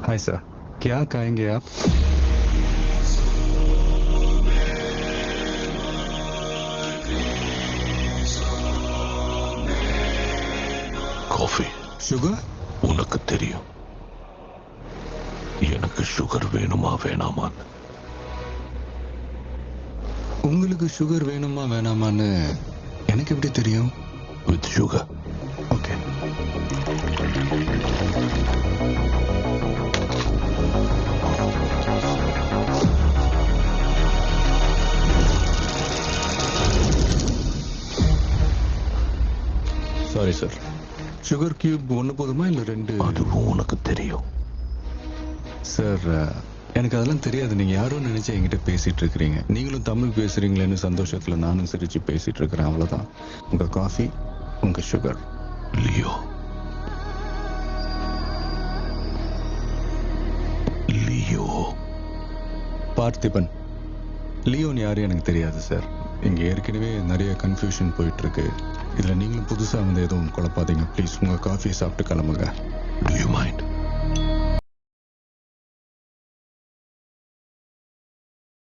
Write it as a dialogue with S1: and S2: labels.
S1: Hi sir, क्या खाएंगे आप?
S2: காஃபி.
S1: சுகர்?
S2: உனக்கு தெரியும் எனக்கு சுகர் வேணுமா வேணாமான்னு.
S1: உங்களுக்கு சுகர் வேணுமா வேணாமான்னு எனக்கு எப்படி தெரியும்?
S2: With sugar.
S1: Okay. Sorry sir, sugar cube ஒன்று போதுமா இல்லை 2?
S2: அதுவும் உனக்கு தெரியும்
S1: சார். எனக்கு அதெல்லாம் தெரியாது. நீங்க யாரும் நினைச்சு என்கிட்ட பேசிட்டு இருக்கிறீங்க. நீங்களும் தமிழ் பேசுறீங்களேன்னு சந்தோஷத்துல நானும் சிரிச்சு பேசிட்டு இருக்கிறேன், அவ்வளவுதான். உங்க காஃபி, உங்க sugar.
S2: Leo. Leo.
S1: Parthiban. Leon யாரு எனக்கு தெரியாது சார். இங்க ஏற்கனவே நிறைய கன்ஃபியூஷன் போயிட்டு இருக்கு. இதுல நீங்களும் புதுசா வந்து எதுவும் குழப்பாதீங்க ப்ளீஸ். உங்க காஃபியை சாப்பிட்டு கிளம்புங்க.
S2: Do you mind?